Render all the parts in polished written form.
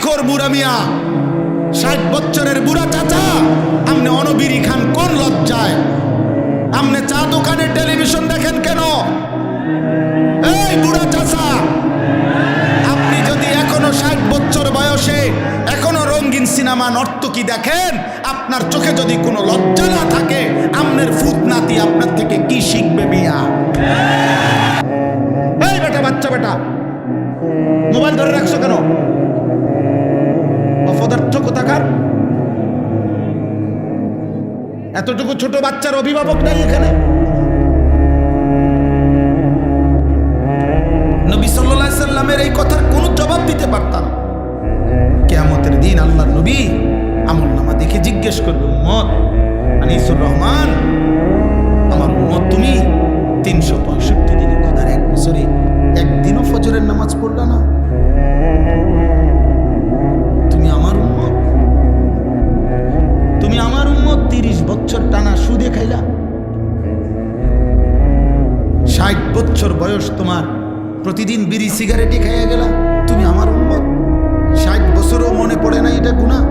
খোর বুড়া মিয়া, 60 বছরের বুড়া চাচা, আপনি অনবিরি খান কোন লজ্জায়? আপনি চা দোকানে টেলিভিশন দেখেন কেন? এই বুড়া চাচা, আপনি যদি এখনো 60 বছর বয়সে এখনো রঙিন সিনেমা নর্তকী দেখেন, আপনার চোখে যদি কোনো লজ্জা না থাকে, আপনার ফুত নাতি আপনার থেকে কি শিখবে মিয়া? এই বেটা, বাচ্চা বেটা, মোবাইল ধরে রাখছো কেন? অপদার্থ কোথাকার। এতটুকু ছোট বাচ্চার অভিভাবক নাই এখানে? নবী সাল্লাল্লাহু আলাইহি সাল্লামের এই কথার কোনো জবাব দিতে পারতাম। কিয়ামতের দিন আল্লাহর নবী আমলনামা দেখে জিজ্ঞেস করবে, উম্মত আনিসুর রহমান, আমার উম্মত তুমি 365 দিনে খোদার এক বছরে একদিনও ফজরের নামাজ পড়লা না? তুমি আমার উম্মত, তুমি আমার উম্মত 30 বছর টানা সুদে খাইলা। 60 বছর বয়স তোমার, প্রতিদিন বিড়ি সিগারেটে খাইয়া গেলা। তুমি আমার উম্মত, 60 বছরও মনে পড়ে না এটা গুনাহ?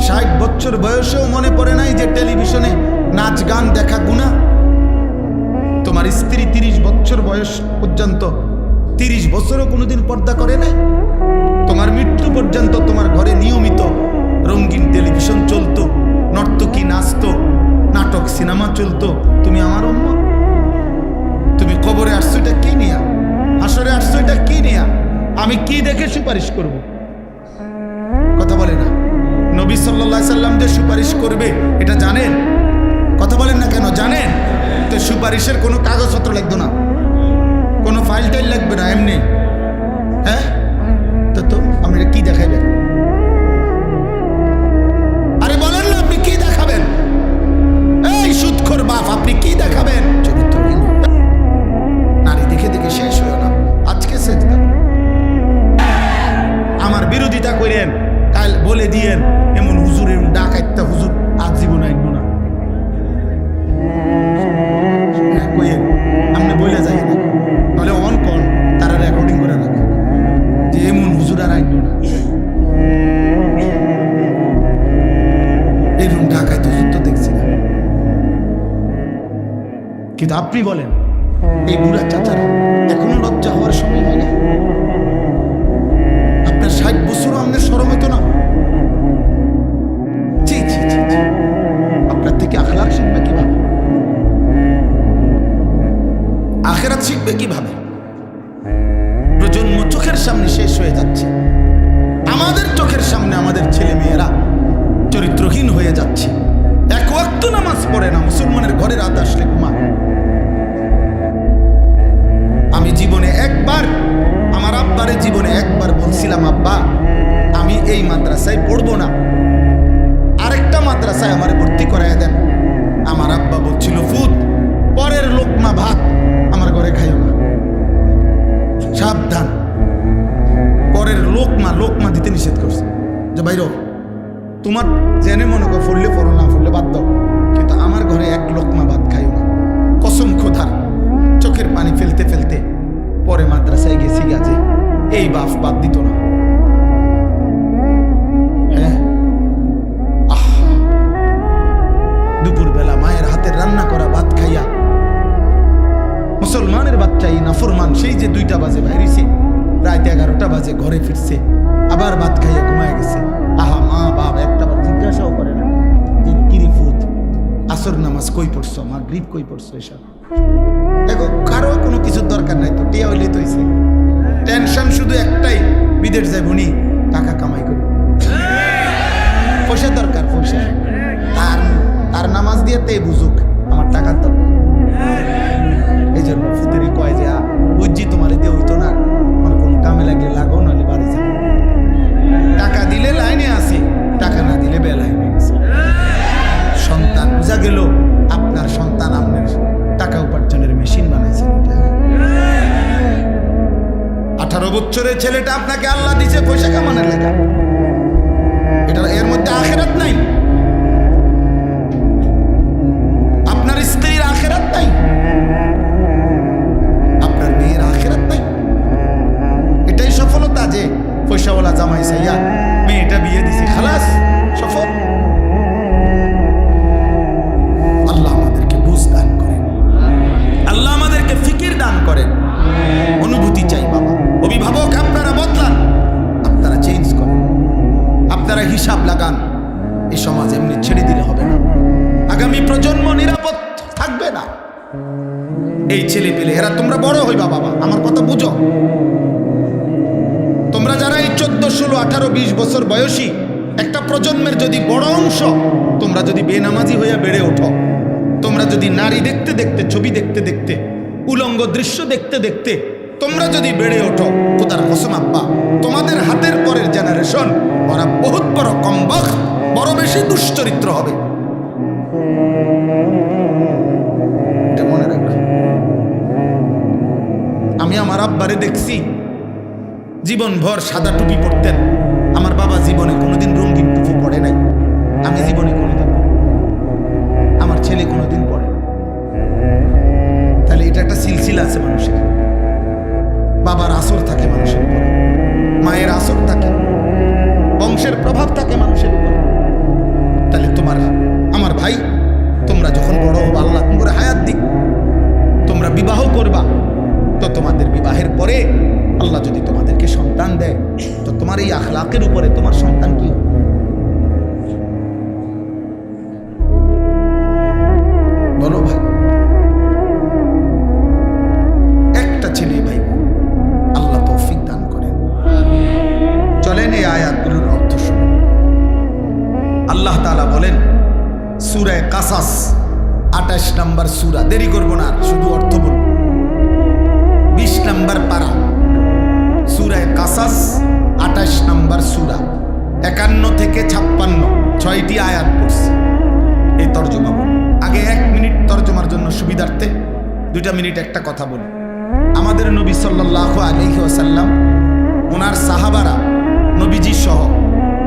60 বছর বয়সেও মনে পড়ে নাই যে টেলিভিশনে নাচ গান দেখা গুনাহ? তোমার স্ত্রী 30 বছর বয়স পর্যন্ত 30 বছরও কোনোদিন পর্দা করে নাই? তোমার মৃত্যু পর্যন্ত তোমার ঘরে নিয়মিত রঙিন টেলিভিশন চলতো, নর্তকী নাচতো, নাটক সিনেমা চলতো। তুমি আমার উম্মত। তুমি কবরে আসছো এটা কি নিয়া? হাসরে আসছো এটা কি নিয়া? আমি কি দেখে সুপারিশ করব? কথা বলে না। নবী সাল্লাল্লাহু আলাইহি সাল্লাম যে সুপারিশ করবে এটা জানেন? কথা বলেন না কেন? জানেন তো? সুপারিশের কোনো কাগজপত্র লাগবে না, কোনো ফাইল টাইল লাগবে না, এমনি। হ্যাঁ, তো আপনি কি দেখাবেন? আরে বলেন না, আপনি কি দেখাবেন? এই সুদখোর বাপ, আপনি কি দেখাবেন? চরিত্রহীন নারী দেখে দেখে শেষ হয়ে না। আজকে সেজদা আমার বিরোধিতা করেন, কাল বলে দিয়েন এমন হুজুর, এমন ডাকাইতা হুজুর আজীবন আইব না। কইেন আপনি বলে যাই না, তাহলে অন কন তারা রেকর্ডিং করে রাখো যে এমন হুজুর আর আইব না। এরকম ডাকাইত হুজুর তো দেখছি না। কিন্তু আপনি বলেন, এই বুড়া চাচারা এখনো লজ্জা হওয়ার সময় হয় না? আপনার 60 বছরও আপনার শরম হতো না? জি জি জি জি, আপনার থেকে আখলাক শিখবে কিভাবে? আখিরাত শিখবে কিভাবে? প্রজন্ম চোখের সামনে শেষ হয়ে যাচ্ছে, আমাদের চোখের সামনে আমাদের ছেলে মেয়েরা চরিত্রহীন হয়ে যাচ্ছে। এক ওয়াক্ত নামাজ পড়ে না, মুসলমানের ঘরে রাত আসলে ঘুমায়। আমি জীবনে একবার, আমার আব্বারে জীবনে একবার বলছিলাম, আব্বা আমি এই মাদ্রাসায় পড়বো না, আরেকটা মাদ্রাসায় আমারে ভর্তি করায় দেন। আমার আব্বা বলছিল, ফুত পরের লোকমা ভাত আমার ঘরে খাইও না, সাবধান। পরের লোকমা দিতে নিষেধ করছে যে বাইরো, তোমার জেনে মনে করো পড়লে পড়ো, না পড়লে বাদ দাও, কিন্তু আমার ঘরে এক লোকমা ভাত খাইও না। কসম খোদার, চোখের পানি ফেলতে ফেলতে পরে মাদ্রাসায় গেছি গাছে, এই বাপ বাদ দিত না। হ্যাঁ, দুপুরবেলা মায়ের হাতের রান্না করা ভাত খাইয়া মুসলমানের বাচ্চাই নাফরমান, সেই যে 2টা বাজে বাইরেছে, রাত 11টা বাজে ঘরে ফিরছে, আবার ভাত খাইয়া ঘুমায় গেছে। আহা, মা বাপ একটা বার জিজ্ঞাসাও করে না যে কিরি ফুত আসর নামাজ কই পড়ছো, মাগরিব কই পড়ছো, এসব। দেখো, কারো কোনো কিছুর দরকার নাই তো, টিয়া হইলে তো হইছে। টেনশন শুধু একটাই, বিদেশ যাইব নি, টাকা কামাই করব, পয়সা দরকার, পয়সা। তার নামাজ দিয়ে তে বুঝুক আমার টাকার দরকার। এই জন্য ফুতেরি কয় যে বুঝছি তোমার দিয়ে হইতো না, আমার কোনো কামে লাগলে লাগো, নাহলে বাড়ি যাও। টাকা দিলে লাইনে আসে, টাকা না দিলে বেলাইনে গেছে। সন্তান বুঝা গেল, আপনার সন্তান আপনার টাকা উপার্জনের মেশিন বানাইছে। 18 বছরের ছেলেটা আপনাকে আল্লাহ দিছে পয়সা কামানোর লেখা, এটা এর মধ্যে আখিরাত নাই। আপনার স্ত্রীর আখিরাত নাই, আপনার মেয়ের আখিরাত নাই। এটাই সফলতা। পয়সাওয়ালা জামাই সাইয়া মেয়েটা বিয়ে দিছি, খালাস সফল। আল্লাহ আমাদেরকে বুঝ দান করেন, আল্লাহ আমাদেরকে ফিকির দান করেন। অনুভূতি চাই বাবা। অভিভাবক আপনারা বদলান, আপনারা চেঞ্জ করেন, আপনারা হিসাব লাগান। এই সমাজ এমনি ছেড়ে দিলে হবে না, আগামী প্রজন্ম নিরাপদ থাকবে না। এই ছেলে পেলে এরা তোমরা বড় হইবা বাবা, আমার কথা বুঝো। তোমরা যারা এই 14, 16, 18, 20 বছর বয়সী একটা প্রজন্মের যদি বড় অংশ, তোমরা যদি বেনামাজি হইয়া বেড়ে ওঠো, তোমরা যদি নারী দেখতে দেখতে, ছবি দেখতে দেখতে, উলঙ্গ দৃশ্য দেখতে দেখতে তোমরা যদি বেড়ে ওঠো, খোদার কসম আব্বা, তোমাদের হাতের পরের জেনারেশন ওরা বহুত বড় কমবখ্ত, বড় বেশি দুশ্চরিত্র হবে। এটা মনে রাখো। আমি আমার আব্বারে দেখছি জীবনভর সাদা টুপি পরতেন। আমার বাবা জীবনে কোনোদিন রঙিন টুপি পরে নাই, আমি জীবনে কোনোদিন, আমার ছেলে কোনোদিন পরে। তাহলে এটা একটা সিলসিলা আছে মানুষের। বাবার আসর থাকে মানুষের উপরে, মায়ের আসর থাকে, বংশের প্রভাব থাকে মানুষের উপরে। তাহলে তোমার আমার ভাই, তোমরা যখন বড় হবো, আল্লাহ তোমার হায়াত দিক, তোমরা বিবাহ করবা, তো তোমাদের বিবাহের পরে আল্লাহ যদি তোমাদেরকে সন্তান দেয়, তো তোমার এই আখলাকের উপরে তোমার সন্তান কি হবে? বলো ভাই। একটা ছেলে ভাই, আল্লাহ তৌফিক দান করেন। চলেন এই আয়াতগুলোর অর্থ শুনুন। আল্লাহ তাআলা বলেন সূরা কাসাস 28 নম্বর সূরা, দেরি করব না, শুধু অর্থ বলব। 20 নম্বর পারা, সূরা কাসাস 28 নম্বর সূরা, 51 থেকে 56, 6টি আয়াত পড়ছি। এই তর্জমা বল। আগে 1 মিনিট তর্জমার জন্য সুবিধার্থে 2 মিনিট একটা কথা বলি। আমাদের নবী সাল্লাল্লাহু আলাইহি ওয়াসাল্লাম, ওনার সাহাবারা, নবীজি সহ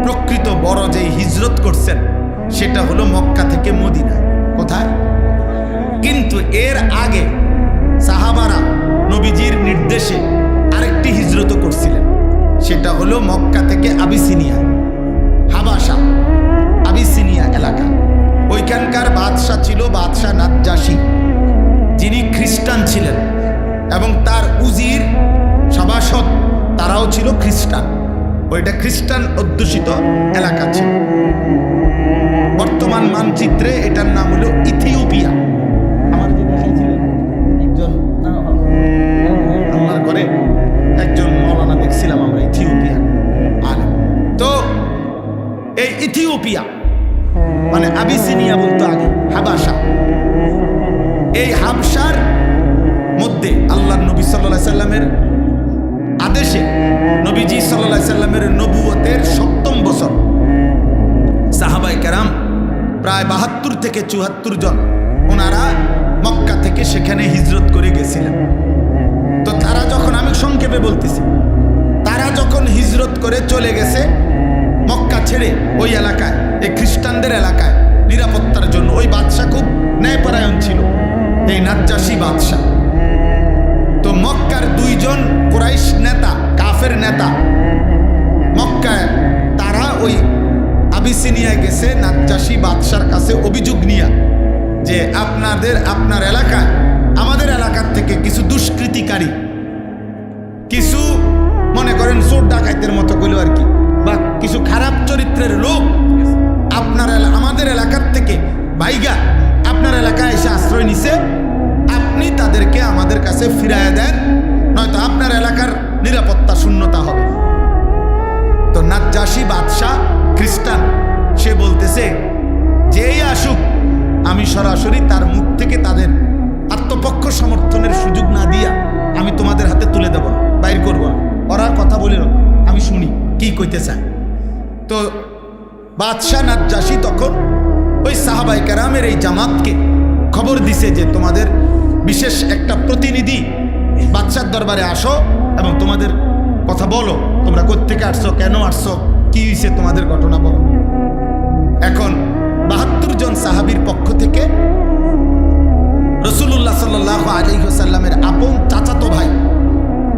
প্রকৃত বড় যেই হিজরত করছেন সেটা হলো মক্কা থেকে মদিনা। কোথায়? কিন্তু এর আগে সাহাবারা নবীজির নির্দেশে আরেকটি হিজরত করছিলেন, সেটা হলো মক্কা থেকে আবিসিনিয়া, হাবাসা, আবিসিনিয়া এলাকা। ওইখানকার বাদশাহ ছিল বাদশাহ নাজ্জাশী, যিনি খ্রিস্টান ছিলেন, এবং তার উজির সভাসদ তারাও ছিল খ্রিস্টান। ওইটা খ্রিস্টান অধ্যুষিত এলাকা ছিল। বর্তমান মানচিত্রে এটার নাম হলো ইথিওপিয়া। আমার যে দেখাইছিলেন একজন আল্লাহর ঘরে একজন মৌলানা দেখছিলাম আমরা, ইথিওপিয়া আলেম। তো এই ইথিওপিয়া মানে আবিসিনিয়া বলতো আগে, হাবাসা। এই হাবশার মধ্যে আল্লাহর নবী সাল্লাল্লাহু আলাইহি সাল্লামের আদেশে, নবীজি সাল্লাল্লাহু আলাইহি সাল্লামের নবুয়তের 7ম বছর সাহাবায়ে কেরাম প্রায় 72 থেকে 74 জন ওনারা মক্কা থেকে সেখানে হিজরত করে গেছিলেন। তো তারা যখন, আমি সংক্ষেপে বলতেছি, তারা যখন হিজরত করে চলে গেছে মক্কা ছেড়ে ওই এলাকায়, এই খ্রিস্টানদের এলাকায় নিরাপত্তার জন্য, ওই বাদশাহ খুব ন্যায়পরায়ণ ছিল, এই নাজ্জাশী বাদশাহ। তো মক্কার 2 জন কুরাইশ নেতা, কাফের নেতা মক্কায়, তারা ওই আবিসিনিয়ায় গেছে নাজ্জাশী বাদশার কাছে অভিযোগ নিয়ে, যে আপনার এলাকায় আমাদের এলাকার থেকে কিছু দুষ্কৃতিকারী, কিছু মনে করেন চোর ডাকাইতের মতো কইলো আর কি, বা কিছু খারাপ চরিত্রের লোক আমাদের এলাকার থেকে ভাইগা আপনার এলাকায় এসে আশ্রয় নিছে। আপনি তাদেরকে আমাদের কাছে ফিরাইয়া দেন, নয়তো আপনার এলাকার নিরাপত্তা শূন্যতা হবে। তো নাজ্জাশী বাদশাহ খ্রিস্টান, সে বলতেছে যেই আসুক আমি সরাসরি তার মুখ থেকে তাদের আত্মপক্ষ সমর্থনের সুযোগ না দিয়া আমি তোমাদের হাতে তুলে দেব না, বাইর করব না। ওরা কথা বলে আমি শুনি কি কইতে চায়। তো বাদশাহ নাজ্জাশী তখন ওই সাহাবায়ে কেরামের এই জামাতকে খবর দিছে যে তোমাদের বিশেষ একটা প্রতিনিধি বাদশার দরবারে আসো এবং তোমাদের কথা বলো, তোমরা কোত্থেকে আসছো, কেন আসছো, কি হয়েছে, তোমাদের ঘটনা বলো। এখন 72 জন সাহাবীর পক্ষ থেকে রাসূলুল্লাহ সাল্লাল্লাহু আলাইহি ওয়াসাল্লামের আপন চাচাতো ভাই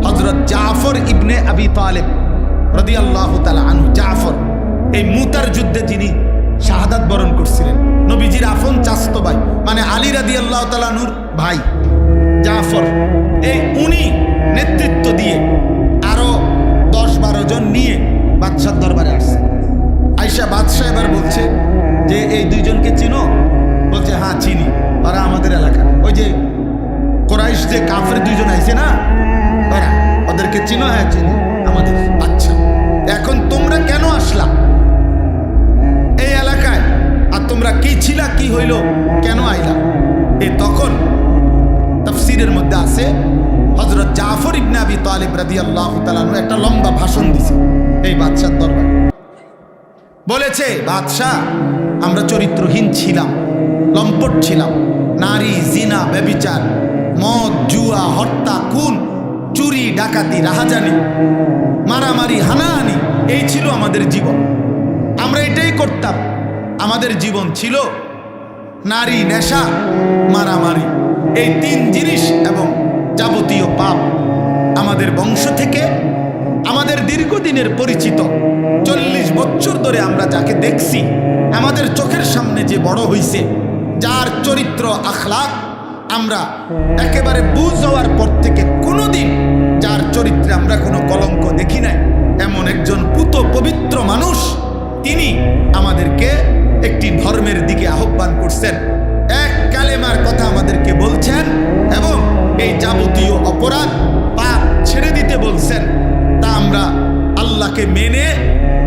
হযরত জাফর ইবনে আবি তালেব রাদিয়াল্লাহু তাআলা আনহু, জাফর, এই মুতার যুদ্ধে যিনি শাহাদাত বরণ করছিলেন, নবীজির আফন চাচতো ভাই, মানে আলী রাদিয়াল্লাহু তাআলা আনহুর ভাই জাফর, এই উনি নেতৃত্ব দিয়ে আরো 10-12 জন নিয়ে বাদশার দরবারে আসছে। আয়েশা বাদশাহ এবার বলছে যে এই দুইজনকে চিনো? বলছে হ্যাঁ চিনি, ওরা আমাদের এলাকা, ওই যে কোরাইশ যে কাফের দুইজন আইছে না, ওরা, ওদেরকে চিনো? হ্যাঁ চিনি, আমাদের। আচ্ছা, এখন তোমরা কেন আসলা এই এলাকায়, আর তোমরা কি ছিলা, কি হইল, কেন আইলা? তখন তাফসীরের মধ্যে আছে হযরত জাফর ইবনে আবি তালিব রাদিয়াল্লাহু তাআলা আনহু একটা লম্বা ভাষণ দিছে এই বাদশার দরবারে। বলেছে, বাদশাহ, আমরা চরিত্রহীন ছিলাম, লম্পট ছিলাম, নারী, জিনা, ব্যভিচার, মদ, জুয়া, হত্যা, খুন, চুরি, ডাকাতি, রাহাজানি, মারামারি, হানাহানি, এই ছিল আমাদের জীবন। আমরা এটাই করতাম। আমাদের জীবন ছিল নারী, নেশা, মারামারি, এই 3 জিনিস এবং যাবতীয় পাপ। আমাদের বংশ থেকে আমাদের দীর্ঘদিনের পরিচিত 40 বছর ধরে আমরা যাকে দেখছি, আমাদের চোখের সামনে যে বড় হইছে, যার চরিত্র আখলাক আমরা একেবারে বুঝ হওয়ার পর থেকে কোনোদিন যার চরিত্রে আমরা কোনো কলঙ্ক দেখি নাই, এমন একজন পুত পবিত্র মানুষ, তিনি আমাদেরকে একটি ধর্মের দিকে আহ্বান করছেন, এক কালেমার কথা আমাদেরকে বলছেন এবং এই যাবতীয় অপরাধ পাপ ছেড়ে দিতে বলছেন। তা আমরা আল্লাহকে মেনে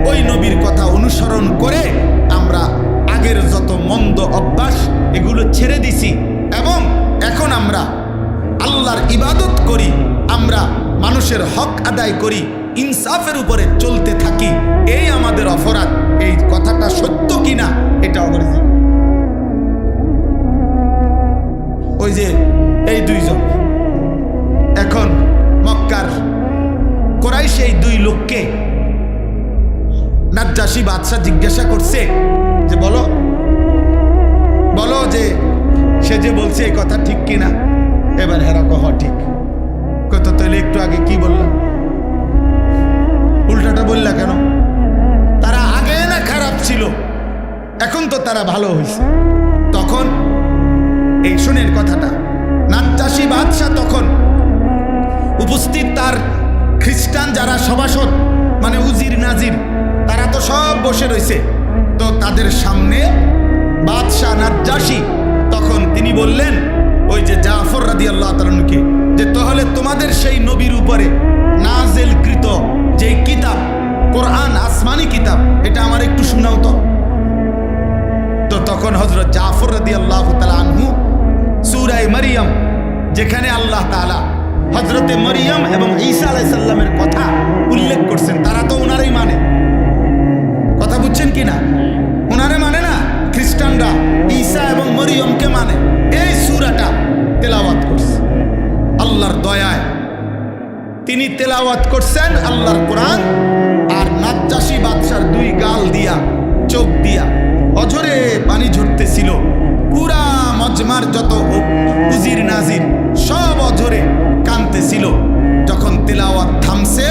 ওই নবীর কথা অনুসরণ করে আমরা আগের যত মন্দ অভ্যাস এগুলো ছেড়ে দিছি এবং এখন আমরা আল্লাহর ইবাদত করি, আমরা মানুষের হক আদায় করি, ইনসাফের উপরে চলতে থাকি, এই আমাদের অপরাধ। এই কথাটা সত্য কিনা এটা অবশ্যই। ওই যে এই দুইজন এখন মক্কার কোরাইশ এই 2 লোককে নাজ্জাশী বাদশাহ জিজ্ঞাসা করছে যে বলো বলো যে সে যে বলছে এই কথা ঠিক কিনা। এবার হেরা কহ ঠিক কত, তাহলে একটু আগে কি বললাম, উল্টাটা বললা কেন? তারা আগে না খারাপ ছিল, এখন তো তারা ভালো হয়েছে। তখন এই শুনেন কথাটা, নাজ্জাশী বাদশাহ তখন উপস্থিত তার খ্রিস্টান যারা সভাসদ, মানে উজির নাজির, তারা তো সব বসে রয়েছে। তো তাদের সামনে বাদশাহ নাজ্জাশী তখন তিনি বললেন ওই যে জাফর রাদিয়াল্লাহু তাআলা আনহুকে, যে তাহলে তোমাদের সেই নবীর উপরে নাজিলকৃত যে কিতাব কোরআন, আসমানি কিতাব, এটা আমার একটু শোনাও তো। তো তখন হযরত জাফর রাদিয়াল্লাহু তাআলা আনহু সূরা মারইয়াম, যেখানে আল্লাহ তাআলা হযরতে মরিয়ম এবং ঈসা আলাইহিস সালামের কথা উল্লেখ করছেন, তারা তো ওনারই মানে, কথা বুঝছেন কিনা? ওনারে মানে না, খ্রিস্টানরা ঈসা এবং মরিয়মকে মানে। এই সূরাটা তেলাওয়াত করছে আল্লাহর দয়ায়, তিনি তেলাওয়াত করছেন আল্লাহর কোরআন, আর নাজ্জাশী বাদশার 2 গাল দিয়া, চোখ দিয়া অঝরে পানি ঝরতেছিল। পুরা মজমার যত উজির নাজির সব অঝরে কাঁদতেছিল। যখন তেলাওয়াত থামছে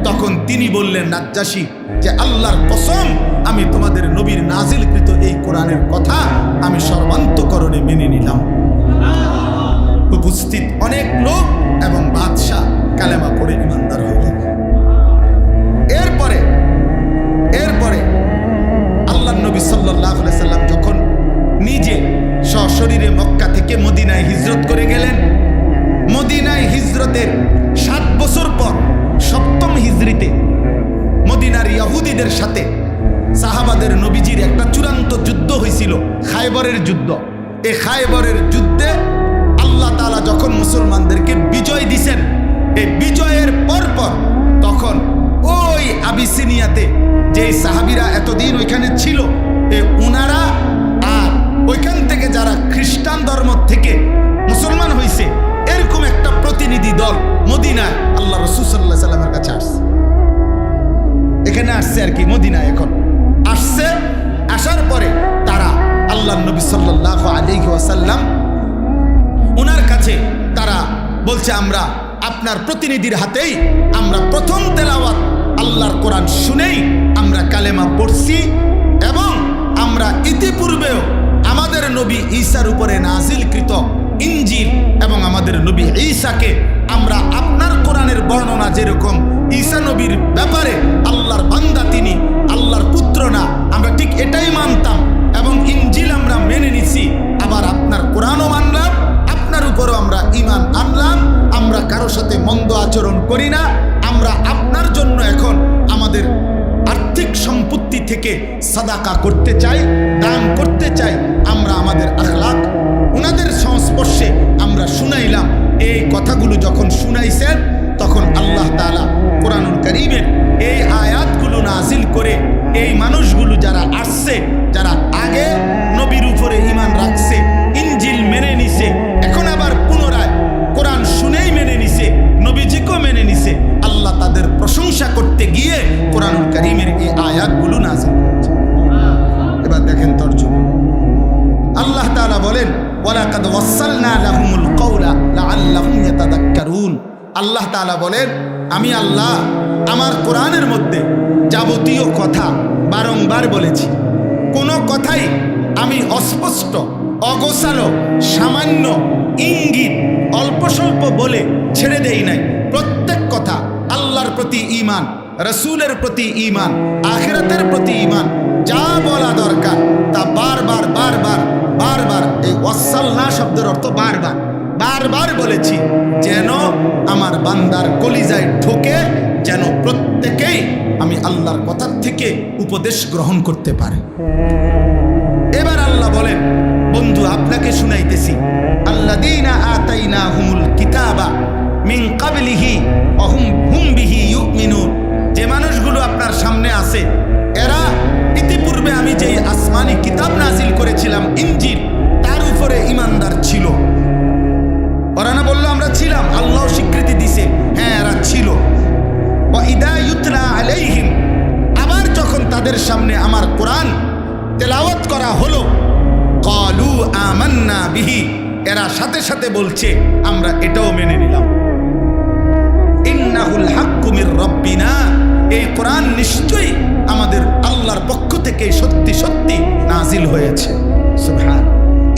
তখন তিনি বললেন, নাজ্জাশী, যে আল্লাহর কসম, আমি তোমাদের নবীর নাজিলকৃত এই কোরআনের কথা আমি সর্বান্তকরণে মেনে নিলাম। উপস্থিত অনেক লোক এবং বাদশাহ কালেমা পড়ে ঈমানদার হইলেন। এরপরে আল্লাহর নবী সাল্লাল্লাহু আলাইহি সাল্লাম যখন নিজে সশরীরে মক্কা থেকে মদিনায় হিজরত করে গেলেন, মদিনায় হিজরতের 7 বছর পর 7ম হিজরিতে মদিনার ইহুদিদের সাথে সাহাবাদের নবীজির একটা চূড়ান্ত যুদ্ধ হয়েছিল, খায়বরের যুদ্ধ। এই খায়বরের যুদ্ধে আল্লাহ তাআলা যখন মুসলমানদেরকে বিজয় দিছেন, এই বিজয়ের পরপর তখন ওই আবিসিনিয়াতে যে সাহাবীরা এতদিন ওইখানে ছিল, উনারা আর ওইখান থেকে যারা খ্রিস্টান ধর্ম থেকে মুসলমান হয়েছে, এরকম একটা প্রতিনিধি দল মদিনায় আল্লাহ রাসূল সাল্লাল্লাহু আলাইহি সাল্লামের কাছে আসছে। এখানে আসছে আর কি, মদিনায় এখন আসছে। আসার পরে তারা আল্লাহর নবী সাল্লাল্লাহু আলাইহি ওয়াসাল্লাম ওনার কাছে তারা বলছে, আমরা আপনার প্রতিনিধির হাতেই আমরা প্রথম তেলাওয়াত আল্লাহর কোরআন ঈসার উপরে নাজিলকৃত ইনজিল এবং আমাদের নবী ঈসাকে আমরা আপনার কোরআনের বর্ণনা যেরকম ঈসা নবীর ব্যাপারে আল্লাহর বান্দা তিনি, আল্লাহর পুত্র না, আমরা ঠিক এটাই মানতাম এবং ইনজিল আমরা মেনে নিছি। আবার আপনার কোরআনও মানলাম, আপনার উপরও আমরা ঈমান আনলাম। আমরা কারো সাথে মন্দ আচরণ করি না। আমরা আপনার জন্য এখন আমাদের আর্থিক সম্পত্তি থেকে সাদাকা করতে চাই, দান করতে চাই। আমরা আমাদের আখলাক ওনাদের সংস্পর্শে আমরা শুনাইলাম। এই কথাগুলো যখন শুনাইছেন তখন আল্লাহ তাআলা কোরআনুল কারীমের এই আয়াতগুলো নাজিল করে এই মানুষগুলো যারা আসছে, যারা আগে নবীর উপরে ঈমান রাখছে, ইনজিল মেনে নিছে, এখন আবার পুনরায় কোরআন শুনেই মেনে নিছে, নবীজিকেও মেনে নিছে, আল্লাহ তাদের প্রশংসা করতে গিয়ে কোরআনুল কারীমের এই আয়াতগুলো নাজিল করেছে। এবার দেখেন তরজমা। আল্লাহ তাআলা বলেন, ওয়ালাকাদ ওয়াসালনা লাহুমুল কওলা লাআল্লাহুম ইয়াতাযাক্কারুন। আল্লাহ তাআলা বলেন, আমি আল্লাহ আমার কোরআনের মধ্যে যাবতীয় কথা বারংবার বলেছি। কোনো কথাই আমি অস্পষ্ট, অগোছালো, সামান্য ইঙ্গিত অল্প স্বল্প বলে ছেড়ে দেই নাই। প্রত্যেক কথা আল্লাহর প্রতি ঈমান, রাসূলের প্রতি ঈমান, আখিরাতের প্রতি ঈমান, যা বলা দরকার তা বারবার বারবার বারবার, এই ওয়াসালনা শব্দের অর্থ বারবার বারবার বলেছি, যেন আমার বান্দার কলিজায় ঢোকে, যেন প্রত্যেকেই আমি আল্লাহর কথার থেকে উপদেশ গ্রহণ করতে পারে। এবার আল্লাহ বলেন, বন্ধু আপনাকে শুনাইতেছি, আল্লাযীনা আতাইনাহুমুল কিতাবা মিন ক্বাবলিহি ওয়া হুম বিহি ইউমিনুন। যে মানুষগুলো আপনার সামনে আছে, এরা ইতিপূর্বে আমি যেই আসমানি কিতাব নাজিল করেছিলাম ইনজিল, তার উপরে ঈমানদার ছিল। ওরা না বললো আমরা ছিলাম, আল্লাহ স্বীকৃতি দিছে, হ্যাঁ এরা ছিল। ওয়া ইদা ইউতলা আলাইহিম, আবার যখন তাদের সামনে আমার কোরআন তেলাওয়াত করা হলো, ক্বালু আমান্না বিহি, এরা সাথে সাথে বলছে আমরা এটাও মেনে নিলাম। ইন্নাহুল হাক্কু মির রাব্বিনা, এই কোরআন নিশ্চয়ই আমাদের আল্লাহর পক্ষ থেকে সত্যি সত্যি নাজিল হয়েছে। সুবহান।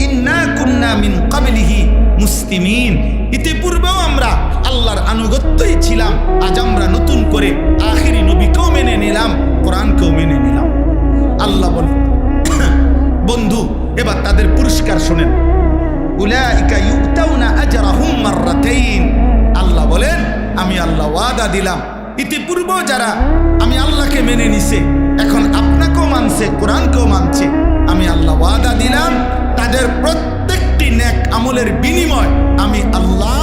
ইন্না কুন্না মিন ক্বাবলিহি মুসলিমিন, ইতিপূর্বেও আমরা আল্লাহর আনুগত্যই ছিলাম, আজ আমরা নতুন করে আখিরি নবীকেও মেনে নিলাম, কোরআনকেও মেনে নিলাম। আল্লাহ বলেন, বন্ধু এবার তাদের পুরস্কার শোনেন। উলাইকা ইউতাউনা আজরাহুম মাররাতাইন। আল্লাহ বলেন, আমি আল্লাহ ওয়াদা দিলাম, ইতিপূর্বেও যারা আমি আল্লাহকে মেনে নিছে, এখন আপনাকেও মানছে, কোরআনকেও মানছে, আমি আল্লাহ ওয়াদা দিলাম তাদের প্রত্যেকটি নেক আমলের বিনিময় আমি আল্লাহ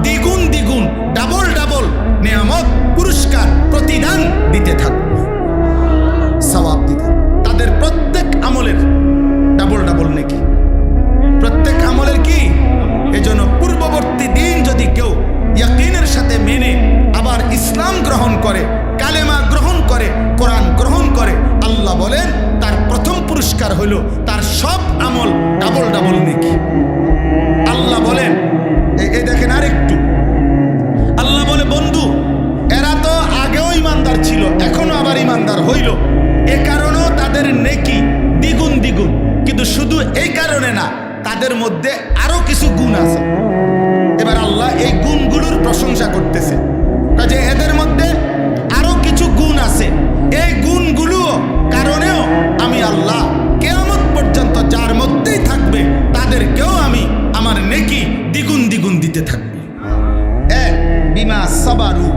দ্বিগুণ দ্বিগুণ, ডাবল ডাবল নিয়ামত, পুরস্কার, প্রতিদান দিতে থাকব, সওয়াব দিতে। তাদের প্রত্যেক আমলের ডাবল ডাবল নেকি, প্রত্যেক আমলের কি। এজন্য পূর্ববর্তী দিন যদি কেউ ইয়াকিনের সাথে মেনে আবার ইসলাম গ্রহণ করে, কালেমা গ্রহণ করে, কোরআন গ্রহণ করে, আল্লাহ বলেন তার প্রথম পুরস্কার হলো তার সব আমল ডাবল ডাবল নেকি। আল্লাহ বলেন, এই দেখেন আরেকটু, আল্লাহ বলে বন্ধু এরা তো আগেও ইমানদার ছিল, এখনো আবার ইমানদার হইল, এ কারণেও তাদের নেকি দ্বিগুণ দ্বিগুণ। কিন্তু শুধু এই কারণে না, তাদের মধ্যে আরো কিছু গুণ আছে। এবার আল্লাহ এই গুণগুলোর প্রশংসা করতেছে, যে এদের মধ্যে আরো কিছু গুণ আছে, এই গুণগুলো কারণেও আমি আল্লাহ কিয়ামত পর্যন্ত যার মধ্যেই থাকবে তাদেরকেও আমি আমার নেকি দ্বিগুণ দ্বিগুণ দিতে থাকবে। এক, বিমা সাবারু,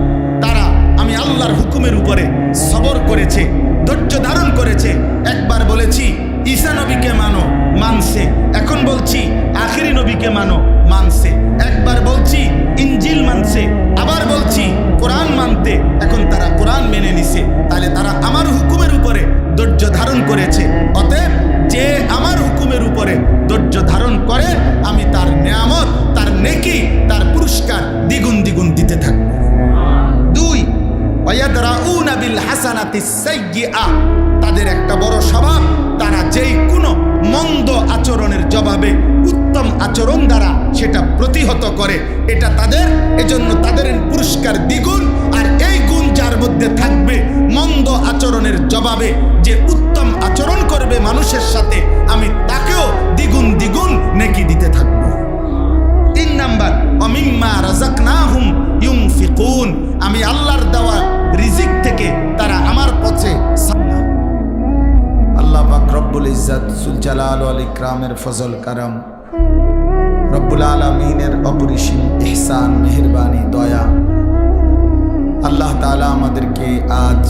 তারা আমি আল্লাহর হুকুমের উপরে সবর করেছে, ধৈর্য ধারণ করেছে। একবার বলেছি ঈসা নবীকে মানো, মানছে। এখন বলছি আখিরি নবীকে মানো, মানছে। একবার বলছি ইনজিল মানছে, আবার বলছি কোরআন মানতে, এখন তারা কোরআন মেনে নিছে। তাহলে তারা আমার হুকুমের উপরে ধৈর্য ধারণ করেছে। অতএব যে আমার হুকুমের উপরে ধৈর্য ধারণ করে, আমি তার নিয়ামত, তার নেকি, তার পুরস্কার দ্বিগুণ দ্বিগুণ দিতে থাকব। দুই, ওয়ায়াদরাউনা বিল হাসানাতিস সাইয়্যিআ, তাদের একটা বড় স্বভাব, তারা যেই কোনো মন্দ আচরণের জবাবে উত্তম আচরণ দ্বারা সেটা প্রতিহত করে। এটা তাদের, এজন্য তাদের পুরস্কার দ্বিগুণ। আর এই গুণ যার মধ্যে থাকবে, মন্দ আচরণের জবাবে যে উত্তম আচরণ করবে মানুষের সাথে, আমি তাকেও দ্বিগুণ দ্বিগুণ ওয়া মিম্মা রাযাকনাহুম ইউনফিকুন, আমি আল্লাহর দেওয়া রিজিক থেকে তারা আমার পথে। আল্লাহ পাক রব্বুল ইজ্জত যুল জালাল ওয়াল ইকরামের ফজল কারাম, রব্বুল আলামিনের অপরিসীম ইহসান, মেহেরবানি, দয়া, আল্লাহ তাআলা আমাদেরকে আজ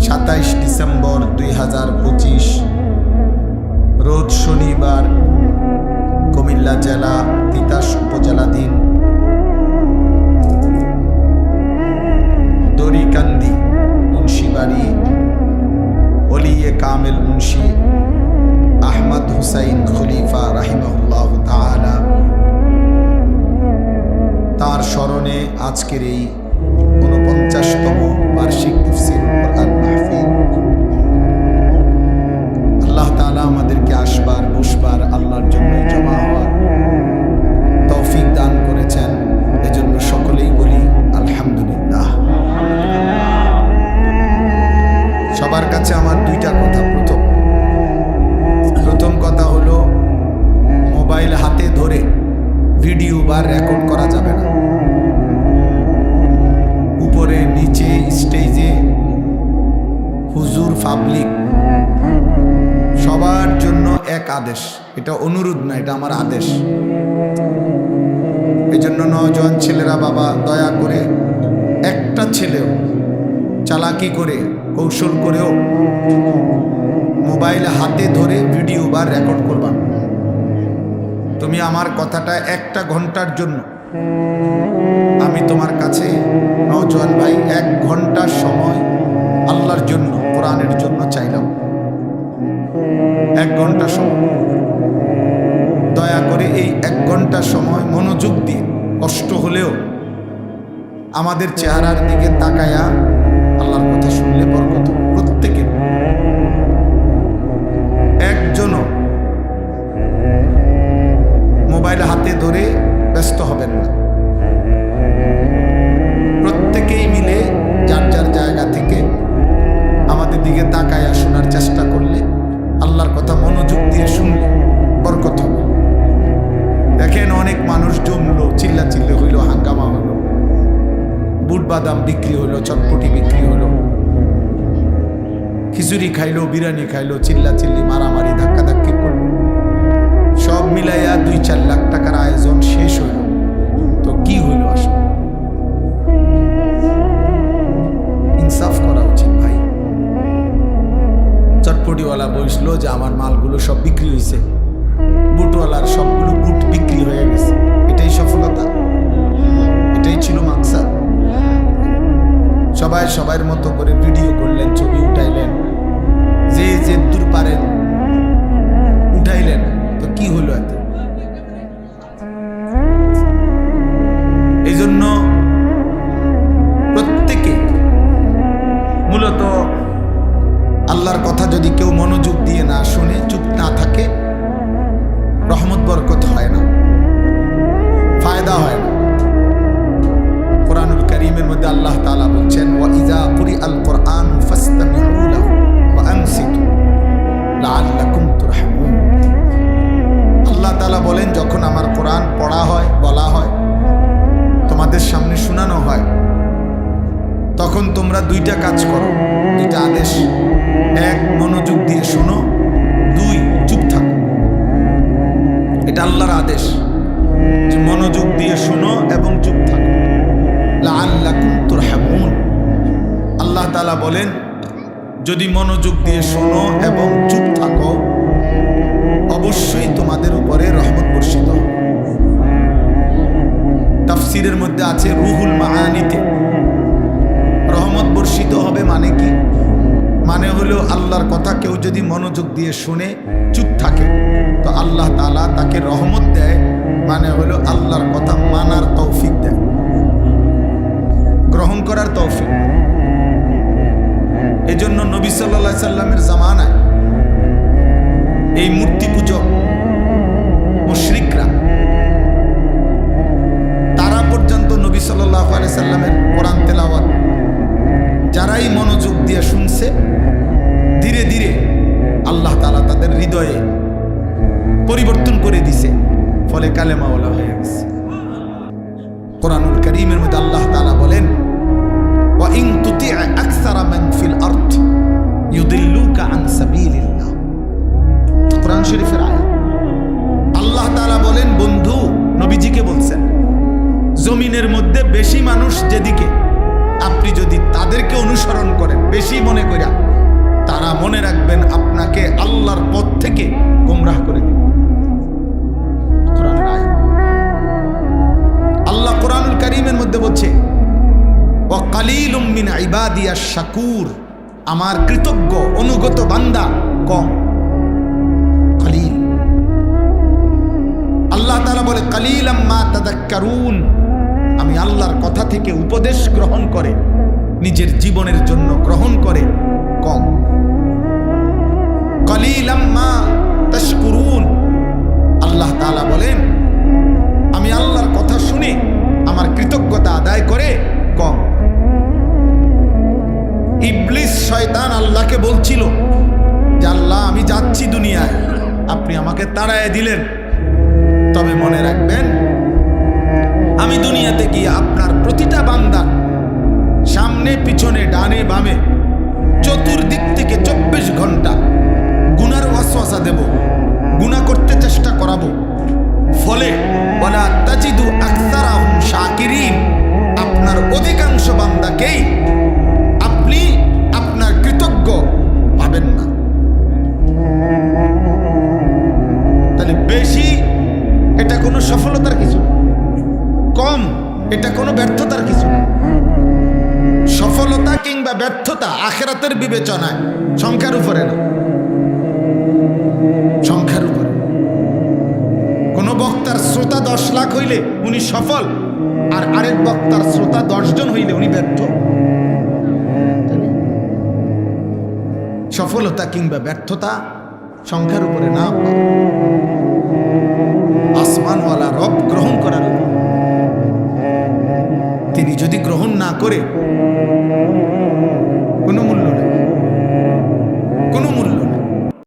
27 ডিসেম্বর 2025 রোজ শনিবার কুমিল্লা জেলা তিতাস উপজেলাধীন দড়িকান্দি মুন্সিবাড়ি ওলিয়ে কামেল মুন্সি আহমদ হুসাইন খলিফা রাহিমাহুল্লাহ তাআলা তার স্মরণে আজকের এই 49তম বার্ষিক তাফসীরুল কোরআন মাহফিল। আল্লাহ তাআলা আমাদেরকে আসবার বসবার আল্লাহর জন্য জমা হওয়ার তৌফিক দান করেছেন, এজন্য সকলেই বলি আলহামদুলিল্লাহ। সবার কাছে আমার দুইটা কথা। প্রথম কথা হলো, মোবাইল হাতে ধরে ভিডিও বা রেকর্ড করা যাবে না। উপরে নিচে স্টেজে হুজুর পাবলিক সবার জন্য এক আদেশ, এটা অনুরোধ না, এটা আমার আদেশ। এই জন্য নওজোয়ান ছেলেরা বাবা দয়া করে একটা ছেলেও চালাকি করে কৌশল করেও মোবাইল হাতে ধরে ভিডিও বা রেকর্ড করবা। তুমি আমার কথাটা 1 ঘন্টার জন্য আমি তোমার কাছে নওজোয়ান ভাই 1 ঘন্টার সময় আল্লাহর জন্য কোরআনের জন্য চাইলাম। 1 ঘন্টা সময় দয়া করে এই 1 ঘন্টা সময় মনোযোগ দিয়ে, কষ্ট হলেও আমাদের চেহারার দিকে তাকায়া আল্লাহর কথা শুনলে বরকত। প্রত্যেকের একজনও মোবাইল হাতে ধরে ব্যস্ত হবেন না। প্রত্যেকেই মিলে যার যার জায়গা থেকে আমাদের দিকে তাকায়া শোনার চেষ্টা করলে, আল্লাহর কথা মনোযোগ দিয়ে শুনলে বরকত হবে। দেখেন অনেক মানুষ জমলো, চিল্লাচিল্লি হইলো, হাঙ্গামা হলো, বুট বাদাম বিক্রি হলো, চটপটি বিক্রি হলো, খিচুড়ি খাইলো, বিরিয়ানি খাইলো, চিল্লাচিল্লি, মারামারি, ধাক্কাধাক্কি করলো, সব মিলাইয়া 2-4 লাখ টাকার আয়োজন শেষ হইল। তো কি হইল? আসলে ইনসাফ করা উচিত ভাই। চটপটিওয়ালা বলছিল যে আমার মালগুলো সব বিক্রি হয়েছে, বুটওয়ালার সবগুলো বুট বিক্রি হয়ে গেছে। এটাই সফলতা, এটাই ছিল মাকসাদ। সবাই সবার মতো করে ভিডিও করলেন, ছবি উঠাইলেন, যে যে দূর পারেন উঠাইলেন। তো কি হলো এতে? এই জন্য প্রত্যেকে মূলত আল্লাহর কথা যদি কেউ মনোযোগ দিয়ে না শুনে, চুপ না থাকে, রহমত বরকত হয় না, ফায়দা হয় না। কোরআনুল কারীমের মধ্যে আল্লাহ তাআলা বলছেন, ওয়া ইযা কুরিআল কুরআন ফাসতামিউ লাহু ওয়া আনসিতু লাআল্লাকুম তুরহামুন। আল্লাহ তাআলা বলেন, যখন আমার কোরআন পড়া হয়, বলা হয়, তোমাদের সামনে শোনানো হয়, তখন তোমরা 2টা কাজ করো, 2টা আদেশ। 1, মনোযোগ দিয়ে শোনো, 2, চুপ থাকো। এটা আল্লাহর আদেশ যে মনোযোগ দিয়ে শোনো এবং চুপ থাকো। লাআল্লাকুম তুরহামুন। আল্লাহ তাআলা বলেন, যদি মনোযোগ দিয়ে শোনো এবং চুপ থাকো, অবশ্যই তোমাদের উপরে রহমত বর্ষিত হবে। তাফসীরের মধ্যে আছে রুহুল মাআনিতে রহমত বর্ষিত হবে। মানে কি? মানে হলো আল্লাহর কথা কেউ যদি মনোযোগ দিয়ে শুনে চুপ থাকে, তো আল্লাহ তাআলা তাকে রহমত দেয়। মানে হলো আল্লাহর কথা মানার তৌফিক দেয়, গ্রহণ করার তৌফিক। এজন্য নবী সাল্লাল্লাহু আলাইহি সাল্লামের জামানায় এই মূর্তি পূজক মুশরিকরা, তারা পর্যন্ত নবী সাল্লাল্লাহু আলাইহি সাল্লামের কোরআন তেলাওয়াত যারাই মনোযোগ দিয়ে শুনছে, ধীরে ধীরে আল্লাহ তাআলা তাদের হৃদয়ে পরিবর্তন করে দিছে, ফলে কালেমাওয়ালা হয়ে গেছে। কোরআনুল কারীমের মধ্যে আল্লাহ তাআলা বলেন, ওয়া ইন তুতি' আকসারা মান ফিল আরদ ইউদিল্লুকা আন সাবিলিল্লাহ। কোরআন শরীফের আয়াত। আল্লাহ তাআলা বলেন, বন্ধু নবীজিকে বলছেন, জমিনের মধ্যে বেশি মানুষ যেদিকে, আপনি যদি তাদেরকে অনুসরণ করেন বেশি মনে কইরা, তারা মনে রাখবেন আপনাকে আল্লাহর পথ থেকে গোমরাহ করে দিবে। কোরআনের আয়াত। আল্লাহ কোরআনুল কারীমের মধ্যে বলছে, ওয়া কালিলুম মিন ইবাদিয়াশ শাকুর, আমার কৃতজ্ঞ অনুগত বান্দা কম, কালিল। আল্লাহ তাআলা বলে, কালিলাম মা তাযাক্কারুন, আমি আল্লাহর কথা থেকে উপদেশ গ্রহণ করে নিজের জীবনের জন্য গ্রহণ করে কম। কালিলাম মা তাশকুরুন, আল্লাহ তাআলা বলেন, আমি আল্লাহর কথা শুনে আমার কৃতজ্ঞতা আদায় করে কম। ইবলিস শয়তান আল্লাহকে বলছিল যে আল্লাহ আমি যাচ্ছি দুনিয়ায়, আপনি আমাকে তাড়ায় দিলেন, তবে মনে রাখবেন আমি দুনিয়াতে গিয়ে আপনার প্রতিটা বান্দা সামনে পিছনে ডানে বামে চতুর্দিক থেকে 24 ঘন্টা গুনার ওয়াসওয়াসা দেব, গুনাহ করতে চেষ্টা করাবো। ফলে ওয়ালা তাজিদু আকসারাহুম শাকিরিন, আপনার অধিকাংশ বান্দাকেই আপনি আপনার কৃতজ্ঞ পাবেন না। তাহলে বেশি এটা কোনো সফলতার কিছু, কম এটা কোনো ব্যর্থতার কিছু। সফলতা কিংবা ব্যর্থতা আখিরাতের বিবেচনায় সংখ্যার উপরে না, সংখ্যার উপরে। কোন বক্তার শ্রোতা 10 লাখ হইলে উনি সফল, আর আরেক বক্তার শ্রোতা 10 জন হইলে উনি ব্যর্থ। সফলতা কিংবা ব্যর্থতা সংখ্যার উপরে না, আসমানওয়ালা রব গ্রহণ করার উপর। তিনি যদি গ্রহণ না করে কোনো মূল্য